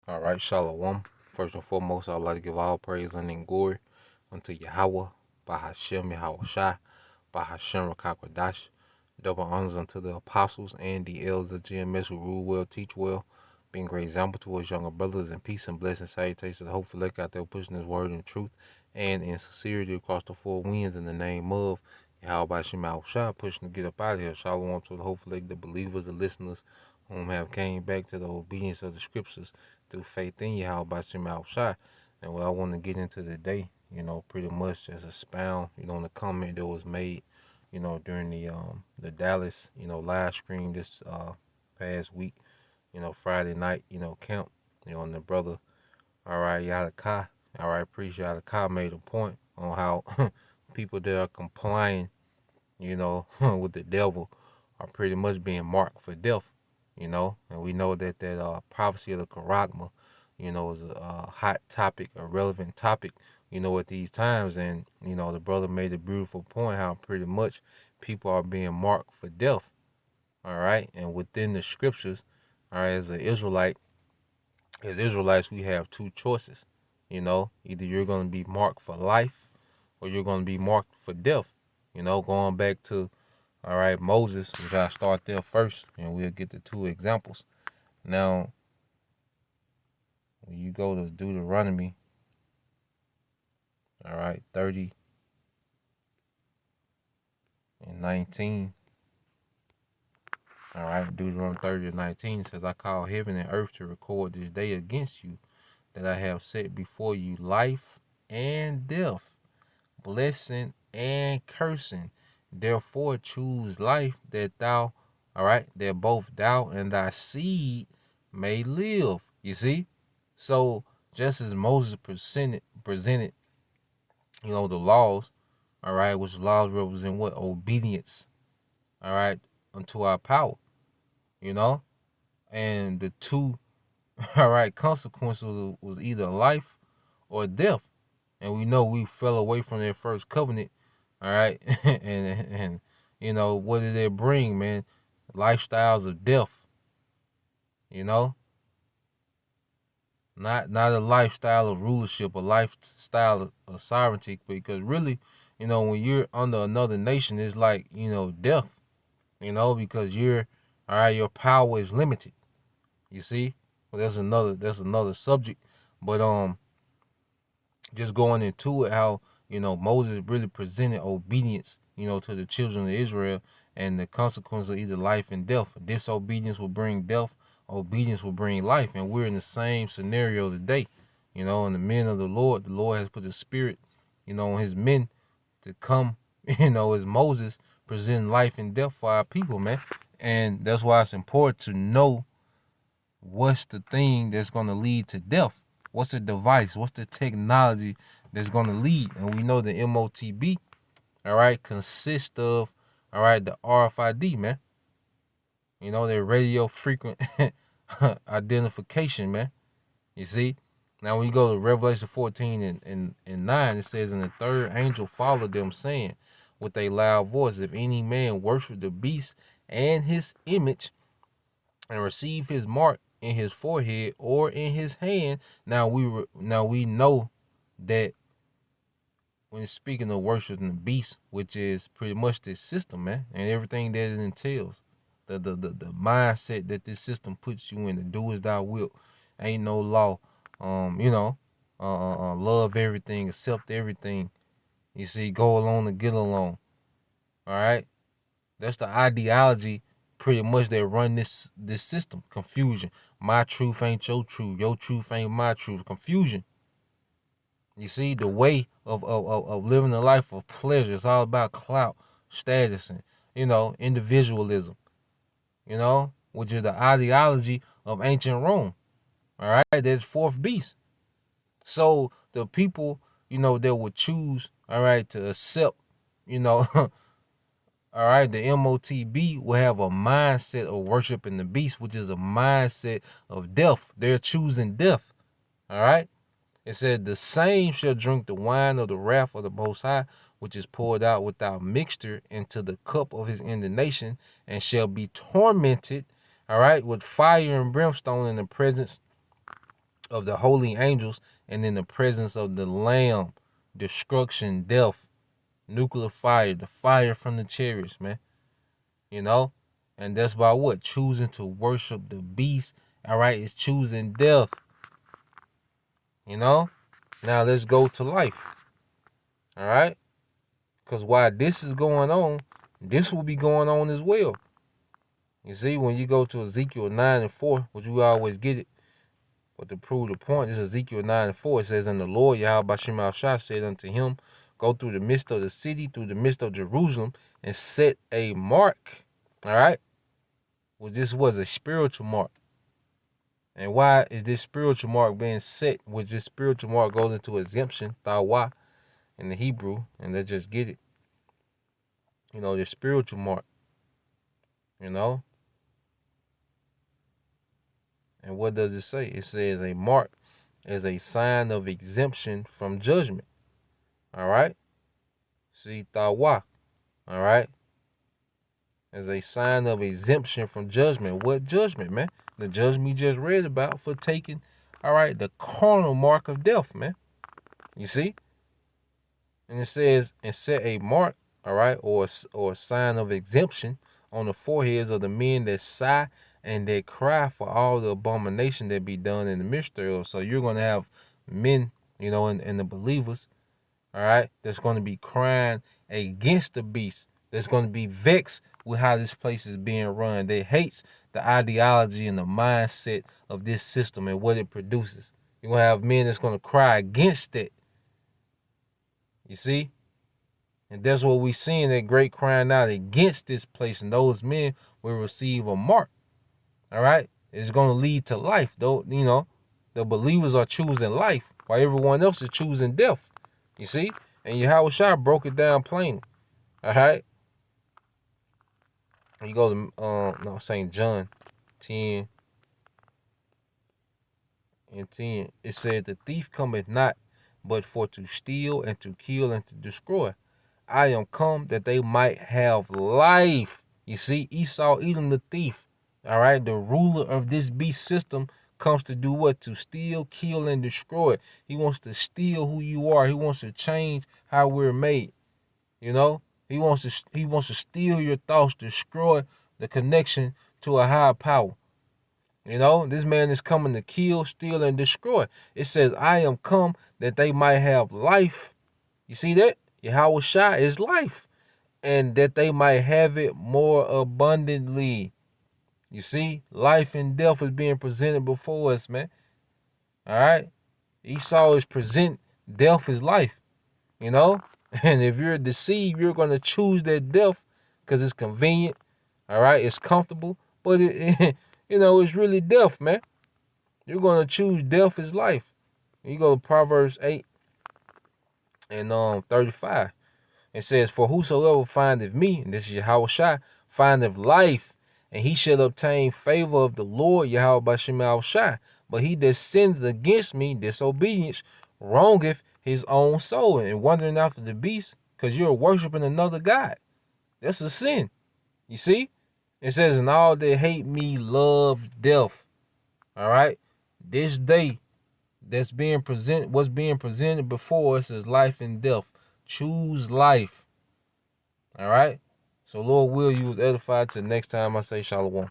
All right, Shalom. First and foremost, I'd like to give all praise and glory unto Yahweh, Bahashem Yahweh Shai, Bahashem Rakakwadash. Double honors unto the apostles and the elders of GMS who rule well, teach well, being great example to us younger brothers, and peace and blessing salutations. Hopefully, look out there pushing His word in truth and in sincerity across the four winds in the name of Yahweh Shem Yahweh Shai, pushing to get up out of here. Shalom to the hopefully the believers, the listeners whom have came back to the obedience of the scriptures through faith in Yahweh Shem Yahweh Shai. And what I want to get into today, pretty much just expound, on the comment that was made, during the Dallas, live stream this past week, Friday night, camp, and the brother, all right, Yadaka, all right, Priest Yadaka made a point on how people that are complying, with the devil are pretty much being marked for death, and we know that prophecy of the Karagma, is a hot topic, a relevant topic, at these times. And, the brother made a beautiful point how pretty much people are being marked for death, all right? And within the scriptures, all right, as Israelites, we have two choices, either you're going to be marked for life or you're going to be marked for death, going back to, all right, Moses. We got to start there first, and we'll get the two examples. Now, when you go to Deuteronomy, all right, 30 and 19, all right, Deuteronomy 30 and 19 says, I call heaven and earth to record this day against you, that I have set before you life and death, blessing and cursing. Therefore choose life, that thou, all right, that both thou and thy seed may live. You see? So just as Moses presented, the laws, all right, which laws represent what? Obedience, all right, unto our power, and the two, all right, consequences was either life or death. And we know we fell away from their first covenant, all right, and what did it bring, man? Lifestyles of death, you know, not a lifestyle of rulership, a lifestyle of sovereignty. Because really, when you're under another nation, it's like death, because you're all right. Your power is limited. You see, well, that's another subject, but just going into it, how Moses really presented obedience, to the children of Israel, and the consequence of either life and death. Disobedience will bring death. Obedience will bring life, and we're in the same scenario today. And the men of the Lord has put the Spirit, on His men to come, as Moses presenting life and death for our people, man. And that's why it's important to know what's the thing that's going to lead to death. What's the device? What's the technology that's going to lead? And we know the MOTB, all right, consists of, all right, the RFID, man. Their radio frequent identification, man. You see? Now, when you go to Revelation 14 and 9, it says, and the third angel followed them, saying with a loud voice, if any man worship the beast and his image and receive his mark in his forehead or in his hand. Now we know that when it's speaking of worshiping the beast, which is pretty much this system, man, and everything that it entails, the mindset that this system puts you in, to do as thou wilt, ain't no law, love everything, accept everything. You see, go along to get along. All right, that's the ideology pretty much that run this system. Confusion. My truth ain't your truth. Your truth ain't my truth. Confusion. You see, the way of living a life of pleasure. It's all about clout, status, and, individualism, which is the ideology of ancient Rome. All right, that's fourth beast. So the people, that would choose, all right, to accept, all right, the MOTB will have a mindset of worshiping the beast, which is a mindset of death. They're choosing death. All right. It said, the same shall drink the wine of the wrath of the Most High, which is poured out without mixture into the cup of his indignation, and shall be tormented, all right, with fire and brimstone in the presence of the holy angels, and in the presence of the Lamb, destruction, death, nuclear fire, the fire from the chariots, man. You know? And that's by what? Choosing to worship the beast. All right, it's choosing death. You know? Now let's go to life. All right? Because while this is going on, this will be going on as well. You see, when you go to Ezekiel 9:4, which you always get it, but to prove the point, this is Ezekiel 9:4. It says, and the Lord Yahweh Bashim Shah said unto him, go through the midst of the city, through the midst of Jerusalem, and set a mark. All right? Well, this was a spiritual mark. And why is this spiritual mark being set? Which this spiritual mark goes into exemption, thawa, in the Hebrew, and let's just get it. You know, the spiritual mark. You know? And what does it say? It says a mark is a sign of exemption from judgment. All right? See, thawa. All right? As a sign of exemption from judgment. What judgment, man? The judgment we just read about for taking, all right, the carnal mark of death, man. You see? And it says, and set a mark, all right, or a sign of exemption on the foreheads of the men that sigh and that cry for all the abomination that be done in the midst thereof. So you're going to have men, you know, and the believers, all right, that's going to be crying against the beast, that's going to be vexed with how this place is being run. They hates the ideology and the mindset of this system and what it produces. You're going to have men that's going to cry against it. You see? And that's what we seeing, that great crying out against this place. And those men will receive a mark. All right? It's going to lead to life, though. You know, the believers are choosing life while everyone else is choosing death. You see? And Yahweh Shai broke it down plainly. All right? You go to St. John 10 and 10. It said, the thief cometh not, but for to steal and to kill and to destroy. I am come that they might have life. You see, Esau, Edom the thief, all right, the ruler of this beast system, comes to do what? To steal, kill, and destroy. He wants to steal who you are. He wants to change how we're made. You know? He wants to steal your thoughts, destroy the connection to a higher power. You know, this man is coming to kill, steal, and destroy. It says, I am come that they might have life. You see that? Yahweh Shai is life. And that they might have it more abundantly. You see, life and death is being presented before us, man. All right? Esau is present, death is life. You know? And if you're deceived, you're going to choose that death because it's convenient. All right? It's comfortable. But, you know, it's really death, man. You're going to choose death as life. You go to Proverbs 8 and 35. It says, for whosoever findeth me, and this is Yahweh Shai, findeth life, and he shall obtain favor of the Lord, Yahweh Bashim Shai. But he that sinneth against me, disobedience, wrongeth his own soul, and wandering after the beast, because you're worshiping another God. That's a sin. You see? It says, and all that hate me love death. All right? This day what's being presented before us is life and death. Choose life. All right? So Lord will, you was edified till next time I say shalom.